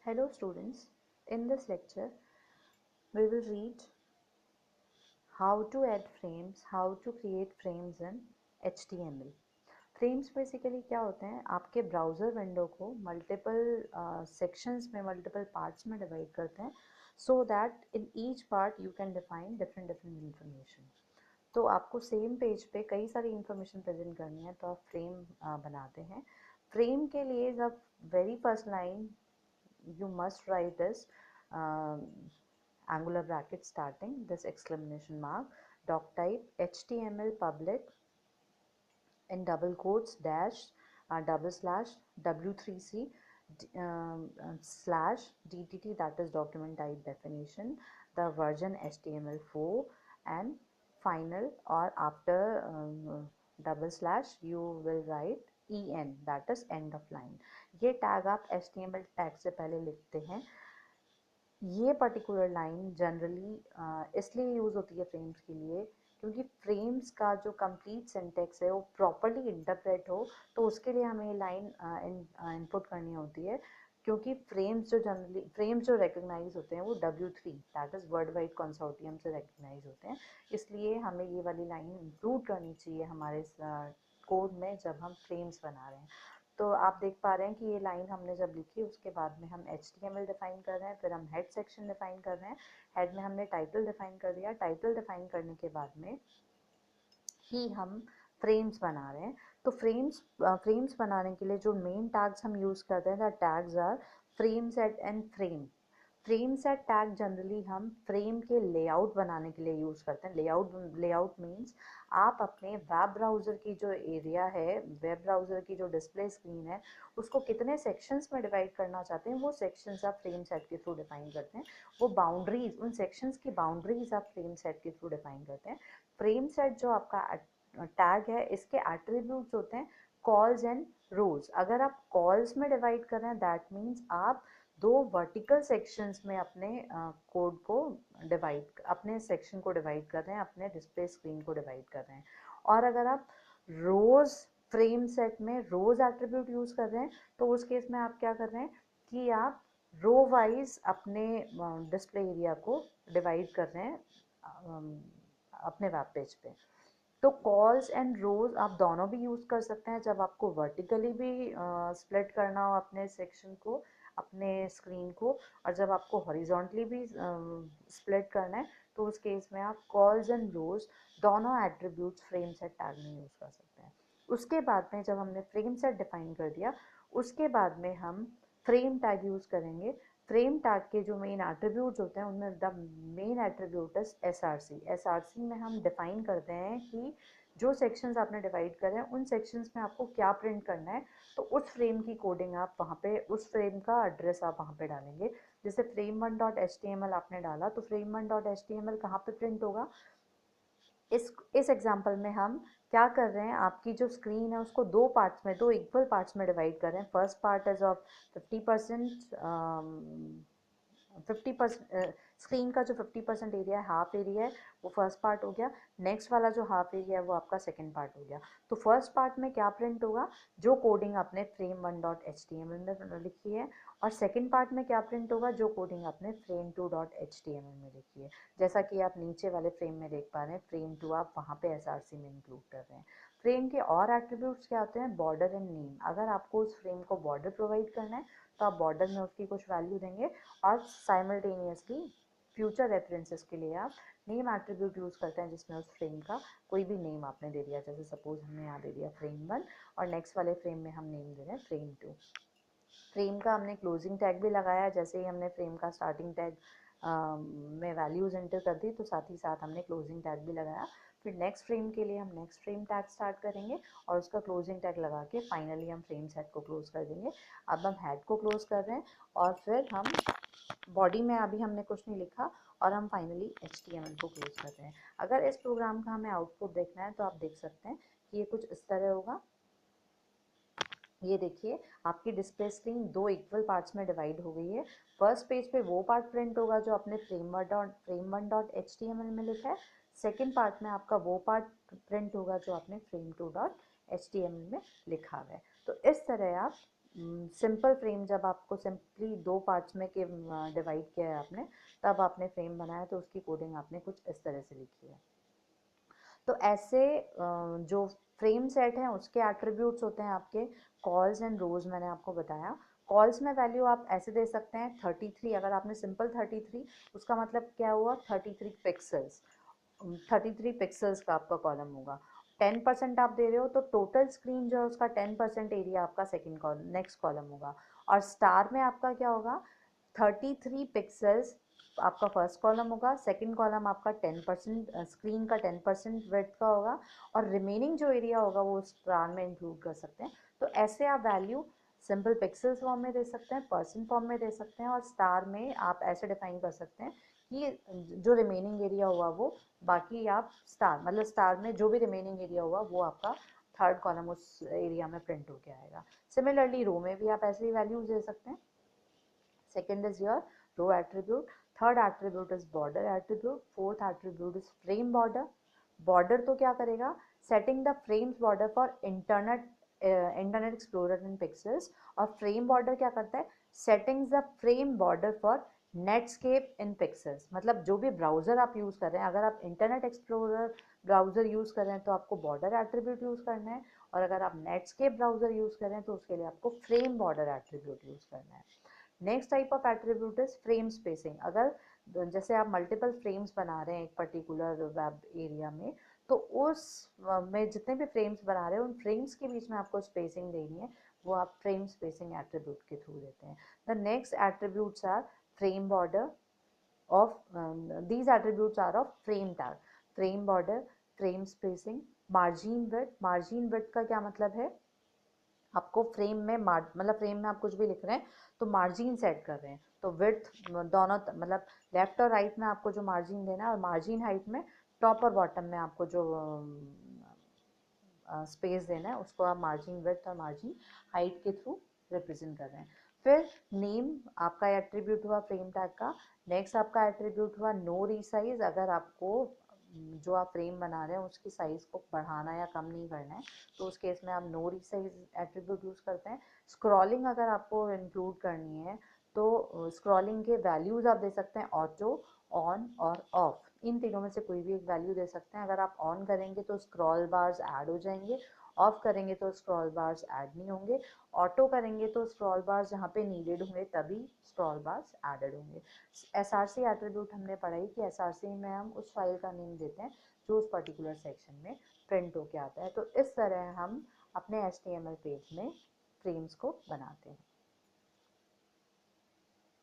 Hello students, in this lecture we will read how to add frames, how to create frames in HTML. Frames basically क्या होते हैं, आपके browser window को multiple sections में, multiple parts में divide करते हैं so that in each part you can define different different information. तो आपको सेम पेज पे कई सारी इंफॉर्मेशन प्रेजेंट करनी है तो आप फ्रेम बनाते हैं। फ्रेम के लिए जब very first line you must write this angular bracket starting this exclamation mark doc type HTML public in double quotes dash double slash w3c slash dtt, that is document type definition, the version HTML4, and final or after double slash you will write en, that is end of line. ये tag आप HTML tag से पहले लिखते हैं। ये particular line generally इसलिए use होती है फ्रेम्स के लिए क्योंकि फ्रेम्स का जो कंप्लीट सिंटेक्स है वो प्रॉपरली इंटरप्रेट हो, तो उसके लिए हमें ये लाइन इनपुट करनी होती है। क्योंकि फ्रेम्स जो रिकग्नाइज होते हैं वो W3, that is world wide consortium से रिकग्नाइज होते हैं, इसलिए हमें ये वाली लाइन इंक्लूड करनी चाहिए हमारे कोड में जब हम फ्रेम्स बना रहे हैं। तो आप देख पा रहे हैं कि ये लाइन हमने जब लिखी उसके बाद में हम HTML डिफाइन कर रहे हैं, फिर हम हेड सेक्शन डिफाइन कर रहे हैं, हेड में हमने टाइटल डिफाइन कर दिया, टाइटल डिफाइन करने के बाद में ही हम फ्रेम्स बना रहे हैं। तो फ्रेम्स बनाने के लिए जो मेन टैग्स हम यूज़ करते हैं, the tags are frame set and frame. Frame set tag generally हम फ्रेम के लेआउट बनाने के लिए यूज़ करते हैं। लेआउट मीन्स आप अपने वेब ब्राउज़र की जो एरिया है, वेब ब्राउज़र की जो डिस्प्ले स्क्रीन है, उसको कितने सेक्शंस में डिवाइड करना चाहते हैं वो सेक्शंस आप फ्रेम सेट के थ्रू डिफाइन करते हैं। वो बाउंड्रीज, उन सेक्शंस की बाउंड्रीज आप फ्रेम सेट के थ्रू डिफाइन करते हैं। फ्रेम सेट जो आपका टैग है, इसके एट्रीब्यूट्स होते हैं कॉल्स एंड रोज। अगर आप कॉल्स में डिवाइड कर रहे हैं दैट मीन्स आप दो वर्टिकल सेक्शंस में अपने कोड को अपने सेक्शन को डिवाइड कर रहे हैं, अपने डिस्प्ले स्क्रीन को डिवाइड कर रहे हैं। और अगर आप रोज फ्रेम सेट में रोज एट्रीब्यूट यूज कर रहे हैं तो उस केस में आप क्या कर रहे हैं कि आप रो वाइज अपने डिस्प्ले एरिया को डिवाइड कर रहे हैं अपने वेब पेज पे। तो कॉल्स एंड रोज आप दोनों भी यूज़ कर सकते हैं। जब आपको वर्टिकली भी स्प्लिट करना हो अपने सेक्शन को, अपने स्क्रीन को, और जब आपको हॉरिजॉन्टली भी स्प्लिट करना है तो उस केस में आप कॉल्स एंड रोज दोनों एट्रीब्यूट्स फ्रेम सेट टैग में यूज़ कर सकते हैं। उसके बाद में जब हमने फ्रेम सेट डिफाइन कर दिया, उसके बाद में हम फ्रेम टैग यूज़ करेंगे। फ्रेम टैग के जो मेन एट्रीब्यूट्स होते हैं उनमें the main attribute is SRC। SRC में हम डिफाइन करते हैं कि जो सेक्शंस आपने डिवाइड करे हैं उन सेक्शंस में आपको क्या प्रिंट करना है, तो उस फ्रेम की कोडिंग आप वहाँ पे, उस फ्रेम का एड्रेस आप वहाँ पे डालेंगे। जैसे frame1.html आपने डाला तो frame1.html कहाँ पे प्रिंट होगा। इस एग्जांपल में हम क्या कर रहे हैं, आपकी जो स्क्रीन है उसको दो पार्ट्स में, दो इक्वल पार्ट्स में डिवाइड कर रहे हैं। First part is of 50%, 50% screen का जो 50% एरिया है, हाफ एरिया है, वो फर्स्ट पार्ट हो गया। नेक्स्ट वाला जो हाफ एरिया है वो आपका सेकंड पार्ट हो गया। तो फर्स्ट पार्ट में क्या प्रिंट होगा, जो कोडिंग आपने frame1.html में लिखी है, और सेकंड पार्ट में क्या प्रिंट होगा, जो कोडिंग आपने frame2.html में लिखी है। जैसा कि आप नीचे वाले फ्रेम में देख पा रहे हैं, frame2 आप वहाँ पे SRC में इंक्लूड कर रहे हैं। फ्रेम के और एट्रीब्यूट्स क्या होते हैं, बॉर्डर एंड नेम। अगर आपको उस फ्रेम को बॉर्डर प्रोवाइड करना है तो आप बॉर्डर में उसकी कुछ वैल्यू देंगे, और साइमल्टेनियसली फ्यूचर रेफरेंसेस के लिए आप नेम एट्रीब्यूट यूज़ करते हैं जिसमें उस फ्रेम का कोई भी नेम आपने दे दिया। जैसे सपोज हमने यहाँ दे दिया frame1 और नेक्स्ट वाले फ्रेम में हम नेम दे रहे हैं frame2। फ्रेम का हमने क्लोजिंग टैग भी लगाया, जैसे ही हमने फ्रेम का स्टार्टिंग टैग में वैल्यूज़ एंटर कर दी तो साथ ही साथ हमने क्लोजिंग टैग भी लगाया। फिर नेक्स्ट फ्रेम के लिए हम नेक्स्ट फ्रेम टैग स्टार्ट करेंगे और उसका क्लोजिंग टैग लगा के फाइनली हम फ्रेम सेट को क्लोज कर देंगे। अब हम हेड को क्लोज कर रहे हैं और फिर हम बॉडी में अभी हमने कुछ नहीं लिखा और हम फाइनली HTML को क्लोज कर रहे हैं। अगर इस प्रोग्राम का हमें आउटपुट देखना है तो आप देख सकते हैं कि ये कुछ इस तरह होगा। ये देखिए, आपकी डिस्प्ले स्क्रीन दो इक्वल पार्ट्स में डिवाइड हो गई है। फर्स्ट पेज पे वो पार्ट प्रिंट होगा जो आपने frame1.html में लिखा है। सेकंड पार्ट में आपका वो पार्ट प्रिंट होगा जो आपने frame2.html में लिखा हुआ है। तो इस तरह आप सिंपल फ्रेम जब आपको सिंपली दो पार्ट्स में के डिवाइड किया है आपने, तब आपने फ्रेम बनाया, तो उसकी कोडिंग आपने कुछ इस तरह से लिखी है। तो ऐसे जो फ्रेम सेट हैं उसके एट्रीब्यूट्स होते हैं आपके कॉल्स एंड रोज। मैंने आपको बताया कॉल्स में वैल्यू आप ऐसे दे सकते हैं 33। अगर आपने सिंपल 33, उसका मतलब क्या हुआ 33 पिक्सल्स, 33 पिक्सल्स का आपका कॉलम होगा। 10% आप दे रहे हो तो टोटल स्क्रीन जो है उसका 10% एरिया आपका सेकंड कॉलम नेक्स्ट कॉलम होगा। और स्टार में आपका क्या होगा 33 पिक्सल्स आपका फर्स्ट कॉलम होगा, सेकंड कॉलम आपका 10% स्क्रीन का 10% विड्थ का होगा, और रिमेनिंग जो एरिया होगा वो स्टार में इंक्लूड कर सकते हैं। तो ऐसे आप वैल्यू सिंपल पिक्सल्स फॉर्म में दे सकते हैं, परसेंट फॉर्म में दे सकते हैं, और स्टार में आप ऐसे डिफाइन कर सकते हैं कि जो रिमेनिंग एरिया हुआ वो बाकी आप स्टार मतलब स्टार में जो भी रिमेनिंग एरिया हुआ वो आपका थर्ड कॉलम उस एरिया में प्रिंट होके आएगा। सिमिलरली रो में भी आप ऐसे ही वैल्यूज दे सकते हैं। Second is your row attribute. Third attribute is border attribute. Fourth attribute is frame border. Border तो क्या करेगा setting the frames border for internet explorer in pixels, और frame border क्या करता है setting the frame border for netscape in pixels। मतलब जो भी ब्राउजर आप यूज कर रहे हैं, अगर आप इंटरनेट एक्सप्लोरर ब्राउजर यूज कर रहे हैं तो आपको बॉर्डर एट्रीब्यूट यूज करना है, और अगर आप नेटस्केप ब्राउजर यूज कर रहे हैं तो उसके लिए आपको फ्रेम बॉर्डर एट्रीब्यूट यूज करना है। Next type of attribute is frame spacing. अगर जैसे आप मल्टीपल फ्रेम्स बना रहे हैं एक पर्टिकुलर वेब एरिया में, तो उस में जितने भी फ्रेम्स बना रहे हैं उन फ्रेम्स के बीच में आपको स्पेसिंग देनी है, वो आप फ्रेम स्पेसिंग एट्रीब्यूट के थ्रू देते हैं। The next attributes are frame border of these attributes are of frame tag, frame border, frame spacing, margin width. Margin width का क्या मतलब है आपको फ्रेम में मतलब फ्रेम में आप कुछ भी लिख रहे हैं तो मार्जिन सेट कर रहे हैं, तो विड्थ दोनों मतलब लेफ्ट और राइट में आपको जो मार्जिन देना है, और मार्जिन हाइट में टॉप और बॉटम में आपको जो स्पेस देना है उसको आप मार्जिन विड्थ और मार्जिन हाइट के थ्रू रिप्रेजेंट कर रहे हैं। फिर नेम आपका एट्रीब्यूट हुआ फ्रेम टैग का। नेक्स्ट आपका एट्रीब्यूट हुआ नो रीसाइज। अगर आपको जो आप फ्रेम बना रहे हैं उसकी साइज को बढ़ाना या कम नहीं करना है तो उस केस में आप नो रीसाइज एट्रीब्यूट यूज करते हैं। स्क्रॉलिंग अगर आपको इंक्लूड करनी है तो स्क्रॉलिंग के वैल्यूज आप दे सकते हैं ऑटो, ऑन और ऑफ। इन तीनों में से कोई भी एक वैल्यू दे सकते हैं। अगर आप ऑन करेंगे तो स्क्रॉल बार्स ऐड हो जाएंगे, ऑफ करेंगे तो स्क्रॉल बार्स ऐड नहीं होंगे, ऑटो करेंगे तो स्क्रॉल बार्स जहाँ पे नीडेड होंगे तभी स्क्रॉल बार्स एडेड होंगे। एसआरसी एट्रीब्यूट हमने पढ़ाई कि एसआरसी में हम उस फाइल का नेम देते हैं जो उस पर्टिकुलर सेक्शन में प्रिंट होके आता है। तो इस तरह हम अपने HTML पेज में फ्रेम्स को बनाते हैं।